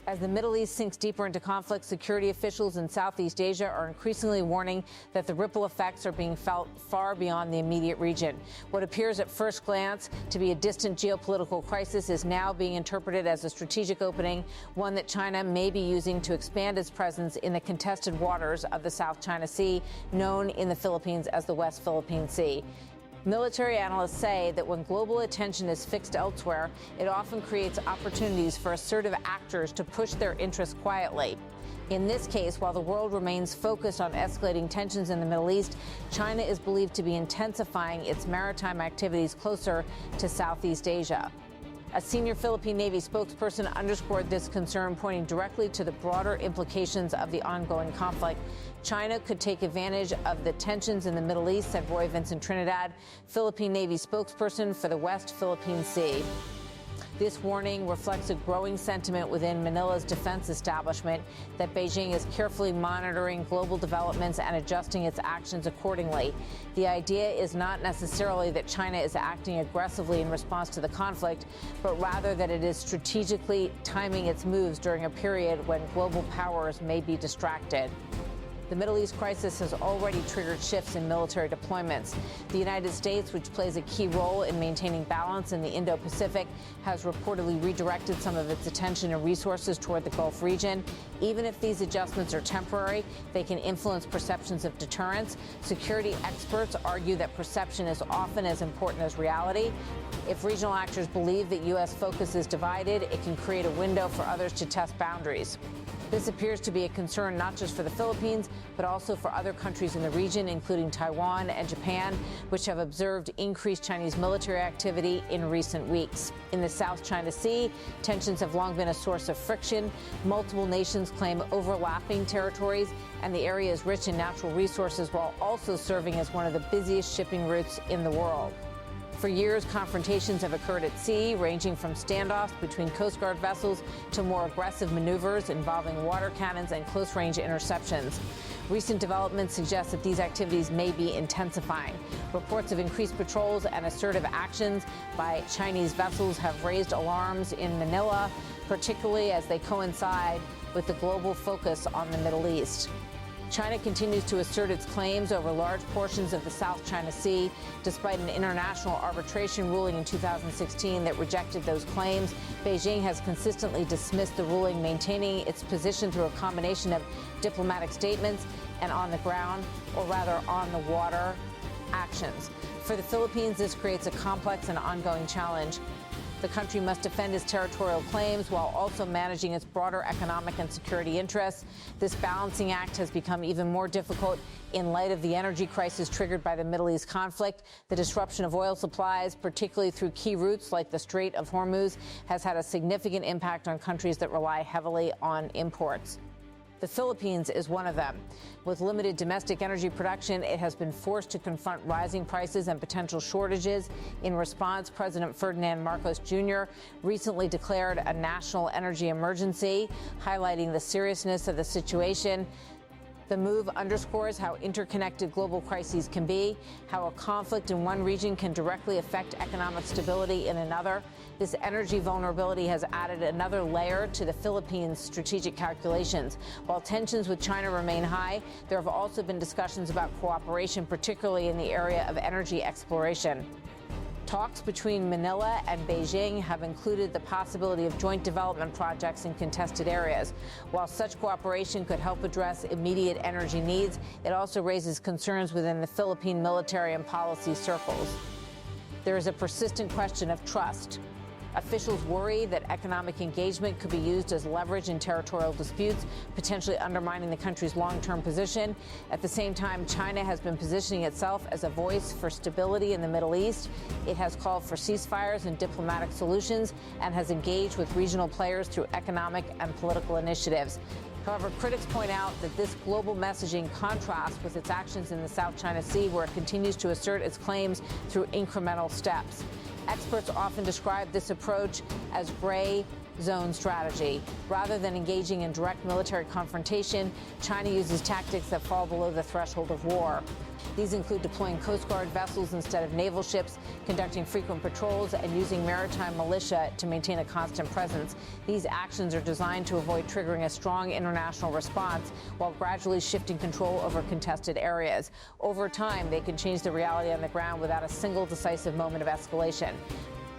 As the Middle East sinks deeper into conflict, security officials in Southeast Asia are increasingly warning that the ripple effects are being felt far beyond the immediate region. What appears at first glance to be a distant geopolitical crisis is now being interpreted as a strategic opening, one that China may be using to expand its presence in the contested waters of the South China Sea, known in the Philippines as the West Philippine Sea. Military analysts say that when global attention is fixed elsewhere, it often creates opportunities for assertive actors to push their interests quietly. In this case, while the world remains focused on escalating tensions in the Middle East, China is believed to be intensifying its maritime activities closer to Southeast Asia. A senior Philippine Navy spokesperson underscored this concern, pointing directly to the broader implications of the ongoing conflict. China could take advantage of the tensions in the Middle East, said Roy Vincent Trinidad, Philippine Navy spokesperson for the West Philippine Sea. This warning reflects a growing sentiment within Manila's defense establishment that Beijing is carefully monitoring global developments and adjusting its actions accordingly. The idea is not necessarily that China is acting aggressively in response to the conflict, but rather that it is strategically timing its moves during a period when global powers may be distracted. The Middle East crisis has already triggered shifts in military deployments. The United States, which plays a key role in maintaining balance in the Indo-Pacific, has reportedly redirected some of its attention and resources toward the Gulf region. Even if these adjustments are temporary, they can influence perceptions of deterrence. Security experts argue that perception is often as important as reality. If regional actors believe that U.S. focus is divided, it can create a window for others to test boundaries. This appears to be a concern not just for the Philippines, but also for other countries in the region, including Taiwan and Japan, which have observed increased Chinese military activity in recent weeks. In the South China Sea, tensions have long been a source of friction. Multiple nations claim overlapping territories, and the area is rich in natural resources while also serving as one of the busiest shipping routes in the world. For years, confrontations have occurred at sea, ranging from standoffs between Coast Guard vessels to more aggressive maneuvers involving water cannons and close-range interceptions. Recent developments suggest that these activities may be intensifying. Reports of increased patrols and assertive actions by Chinese vessels have raised alarms in Manila, particularly as they coincide with the global focus on the Middle East. China continues to assert its claims over large portions of the South China Sea, despite an international arbitration ruling in 2016 that rejected those claims. Beijing has consistently dismissed the ruling, maintaining its position through a combination of diplomatic statements and on the ground, or rather on the water, actions. For the Philippines, this creates a complex and ongoing challenge. The country must defend its territorial claims while also managing its broader economic and security interests. This balancing act has become even more difficult in light of the energy crisis triggered by the Middle East conflict. The disruption of oil supplies, particularly through key routes like the Strait of Hormuz, has had a significant impact on countries that rely heavily on imports. The Philippines is one of them. With limited domestic energy production, it has been forced to confront rising prices and potential shortages. In response, President Ferdinand Marcos Jr. recently declared a national energy emergency, highlighting the seriousness of the situation. The move underscores how interconnected global crises can be, how a conflict in one region can directly affect economic stability in another. This energy vulnerability has added another layer to the Philippines' strategic calculations. While tensions with China remain high, there have also been discussions about cooperation, particularly in the area of energy exploration. Talks between Manila and Beijing have included the possibility of joint development projects in contested areas. While such cooperation could help address immediate energy needs, it also raises concerns within the Philippine military and policy circles. There is a persistent question of trust. Officials worry that economic engagement could be used as leverage in territorial disputes, potentially undermining the country's long-term position. At the same time, China has been positioning itself as a voice for stability in the Middle East. It has called for ceasefires and diplomatic solutions and has engaged with regional players through economic and political initiatives. However, critics point out that this global messaging contrasts with its actions in the South China Sea, where it continues to assert its claims through incremental steps. Experts often describe this approach as gray zone strategy. Rather than engaging in direct military confrontation, China uses tactics that fall below the threshold of war. These include deploying Coast Guard vessels instead of naval ships, conducting frequent patrols, and using maritime militia to maintain a constant presence. These actions are designed to avoid triggering a strong international response while gradually shifting control over contested areas. Over time, they can change the reality on the ground without a single decisive moment of escalation.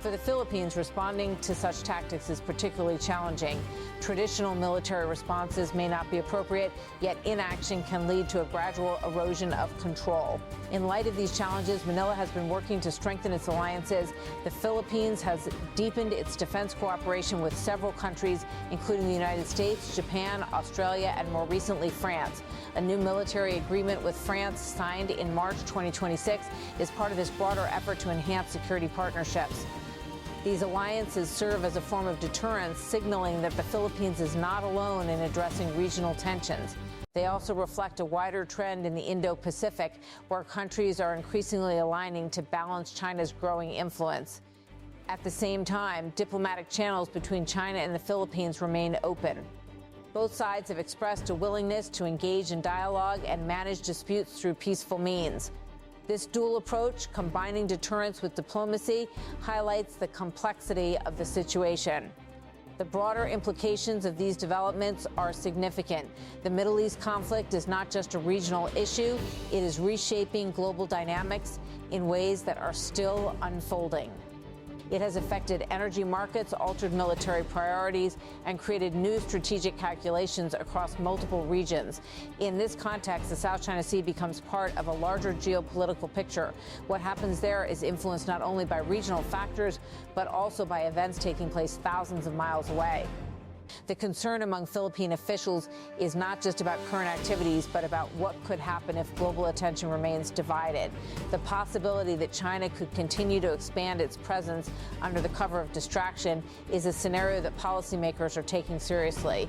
For the Philippines, responding to such tactics is particularly challenging. Traditional military responses may not be appropriate, yet inaction can lead to a gradual erosion of control. In light of these challenges, Manila has been working to strengthen its alliances. The Philippines has deepened its defense cooperation with several countries, including the United States, Japan, Australia, and more recently, France. A new military agreement with France, signed in March 2026, is part of this broader effort to enhance security partnerships. These alliances serve as a form of deterrence, signaling that the Philippines is not alone in addressing regional tensions. They also reflect a wider trend in the Indo-Pacific, where countries are increasingly aligning to balance China's growing influence. At the same time, diplomatic channels between China and the Philippines remain open. Both sides have expressed a willingness to engage in dialogue and manage disputes through peaceful means. This dual approach, combining deterrence with diplomacy, highlights the complexity of the situation. The broader implications of these developments are significant. The Middle East conflict is not just a regional issue, it is reshaping global dynamics in ways that are still unfolding. It has affected energy markets, altered military priorities, and created new strategic calculations across multiple regions. In this context, the South China Sea becomes part of a larger geopolitical picture. What happens there is influenced not only by regional factors, but also by events taking place thousands of miles away. The concern among Philippine officials is not just about current activities, but about what could happen if global attention remains divided. The possibility that China could continue to expand its presence under the cover of distraction is a scenario that policymakers are taking seriously.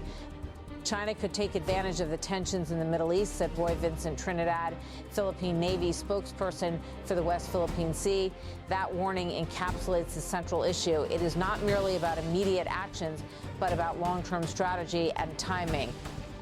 China could take advantage of the tensions in the Middle East, said Roy Vincent Trinidad, Philippine Navy spokesperson for the West Philippine Sea. That warning encapsulates the central issue. It is not merely about immediate actions, but about long-term strategy and timing.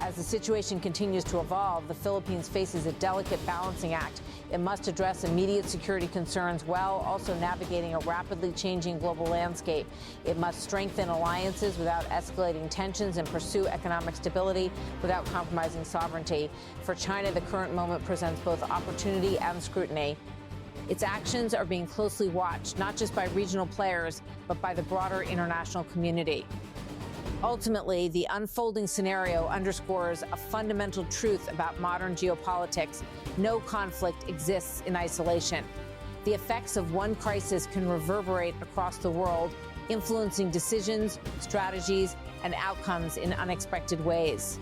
As the situation continues to evolve, the Philippines faces a delicate balancing act. It must address immediate security concerns while also navigating a rapidly changing global landscape. It must strengthen alliances without escalating tensions and pursue economic stability without compromising sovereignty. For China, the current moment presents both opportunity and scrutiny. Its actions are being closely watched, not just by regional players, but by the broader international community. Ultimately, the unfolding scenario underscores a fundamental truth about modern geopolitics. No conflict exists in isolation. The effects of one crisis can reverberate across the world, influencing decisions, strategies, and outcomes in unexpected ways.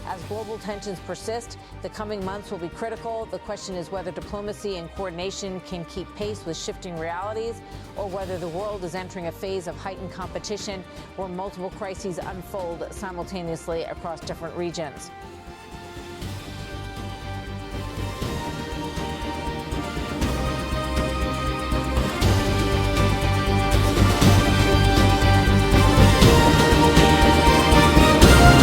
As global tensions persist, the coming months will be critical. The question is whether diplomacy and coordination can keep pace with shifting realities, or whether the world is entering a phase of heightened competition where multiple crises unfold simultaneously across different regions.